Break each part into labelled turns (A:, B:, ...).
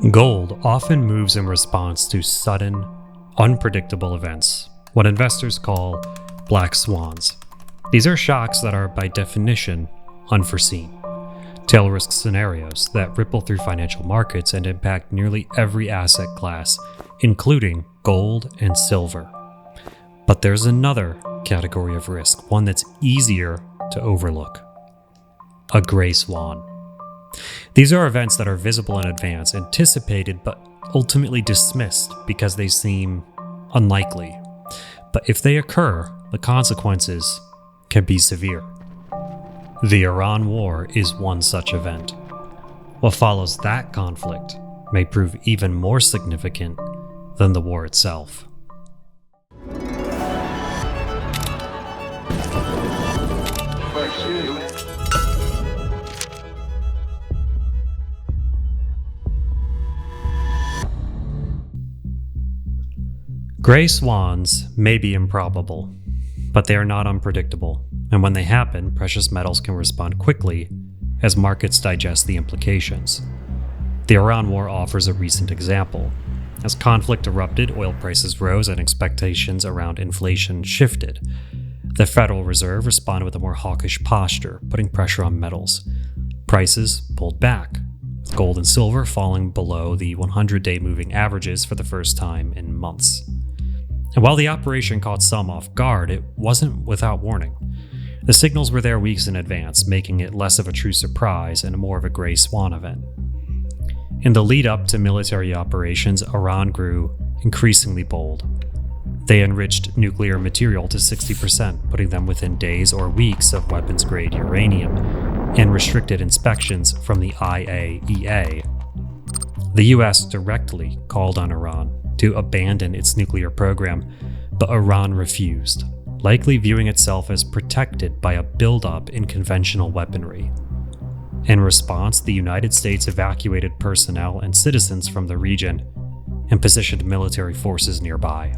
A: Gold often moves in response to sudden, unpredictable events, what investors call black swans. These are shocks that are, by definition, unforeseen. Tail risk scenarios that ripple through financial markets and impact nearly every asset class, including gold and silver. But there's another category of risk, one that's easier to overlook: a gray swan. These are events that are visible in advance, anticipated, but ultimately dismissed because they seem unlikely. But if they occur, the consequences can be severe. The Iran War is one such event. What follows that conflict may prove even more significant than the war itself. Gray swans may be improbable, but they are not unpredictable, and when they happen, precious metals can respond quickly as markets digest the implications. The Iran War offers a recent example. As conflict erupted, oil prices rose and expectations around inflation shifted. The Federal Reserve responded with a more hawkish posture, putting pressure on metals. Prices pulled back, with gold and silver falling below the 100-day moving averages for the first time in months. And while the operation caught some off guard, it wasn't without warning. The signals were there weeks in advance, making it less of a true surprise and more of a gray swan event. In the lead up to military operations, Iran grew increasingly bold. They enriched nuclear material to 60%, putting them within days or weeks of weapons-grade uranium, and restricted inspections from the IAEA. The US directly called on Iran to abandon its nuclear program, but Iran refused, likely viewing itself as protected by a buildup in conventional weaponry. In response, the United States evacuated personnel and citizens from the region and positioned military forces nearby.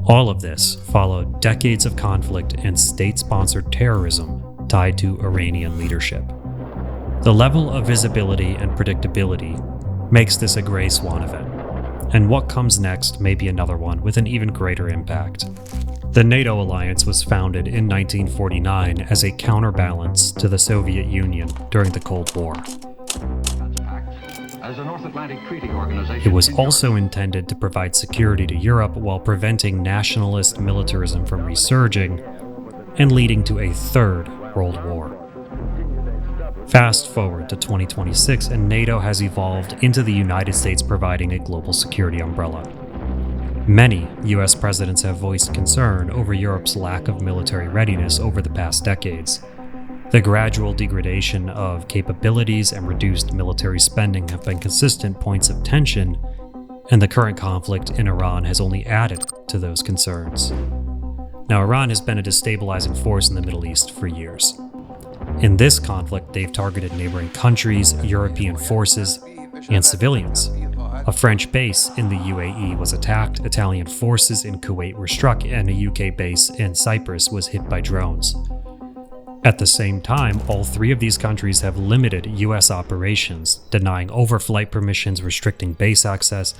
A: All of this followed decades of conflict and state-sponsored terrorism tied to Iranian leadership. The level of visibility and predictability makes this a gray swan event, and what comes next may be another one with an even greater impact. The NATO alliance was founded in 1949 as a counterbalance to the Soviet Union during the Cold War. It was also intended to provide security to Europe while preventing nationalist militarism from resurging and leading to a third World War. Fast forward to 2026, and NATO has evolved into the United States providing a global security umbrella. Many US presidents have voiced concern over Europe's lack of military readiness over the past decades. The gradual degradation of capabilities and reduced military spending have been consistent points of tension, and the current conflict in Iran has only added to those concerns. Now, Iran has been a destabilizing force in the Middle East for years. In this conflict, they've targeted neighboring countries, European forces, and civilians. A French base in the UAE was attacked, Italian forces in Kuwait were struck, and a UK base in Cyprus was hit by drones. At the same time, all three of these countries have limited US operations, denying overflight permissions, restricting base access,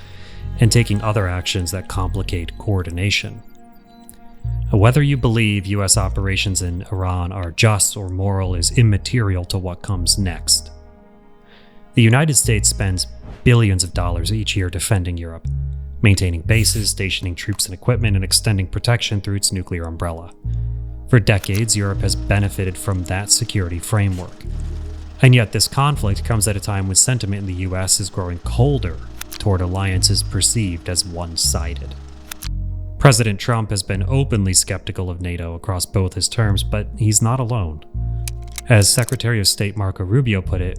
A: and taking other actions that complicate coordination. Whether you believe US operations in Iran are just or moral is immaterial to what comes next. The United States spends billions of dollars each year defending Europe, maintaining bases, stationing troops and equipment, and extending protection through its nuclear umbrella. For decades, Europe has benefited from that security framework. And yet this conflict comes at a time when sentiment in the US is growing colder toward alliances perceived as one-sided. President Trump has been openly skeptical of NATO across both his terms, but he's not alone. As Secretary of State Marco Rubio put it,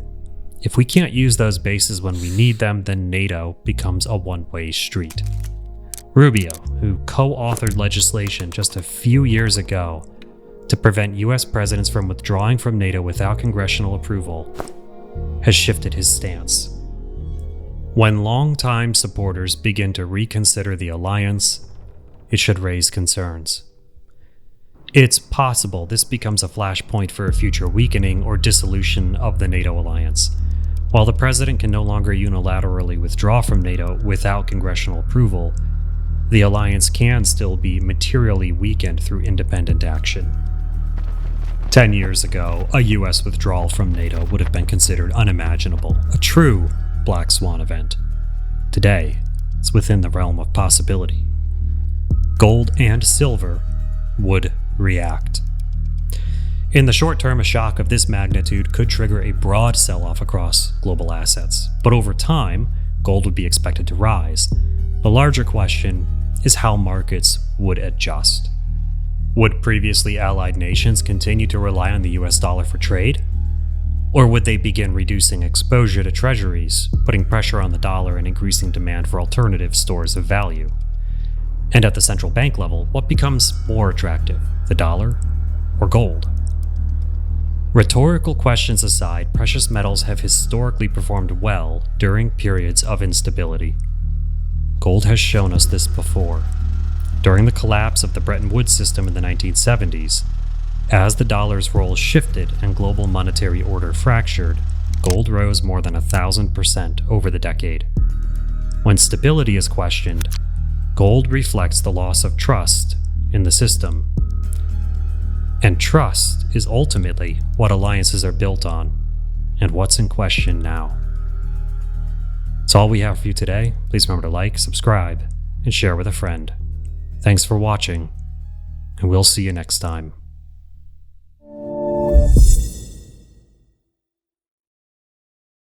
A: if we can't use those bases when we need them, then NATO becomes a one-way street. Rubio, who co-authored legislation just a few years ago to prevent US presidents from withdrawing from NATO without congressional approval, has shifted his stance. When longtime supporters begin to reconsider the alliance, it should raise concerns. It's possible this becomes a flashpoint for a future weakening or dissolution of the NATO alliance. While the president can no longer unilaterally withdraw from NATO without congressional approval, the alliance can still be materially weakened through independent action. 10 years ago, a US withdrawal from NATO would have been considered unimaginable, a true black swan event. Today, it's within the realm of possibility. Gold and silver would react. In the short term, a shock of this magnitude could trigger a broad sell-off across global assets, but over time, gold would be expected to rise. The larger question is how markets would adjust. Would previously allied nations continue to rely on the US dollar for trade? Or would they begin reducing exposure to treasuries, putting pressure on the dollar and increasing demand for alternative stores of value? And at the central bank level, what becomes more attractive, the dollar or gold? Rhetorical questions aside, precious metals have historically performed well during periods of instability. Gold has shown us this before. During the collapse of the Bretton Woods system in the 1970s, as the dollar's role shifted and global monetary order fractured, gold rose more than 1,000% over the decade. When stability is questioned, gold reflects the loss of trust in the system. And trust is ultimately what alliances are built on, and what's in question now. That's all we have for you today. Please remember to like, subscribe, and share with a friend. Thanks for watching, and we'll see you next time.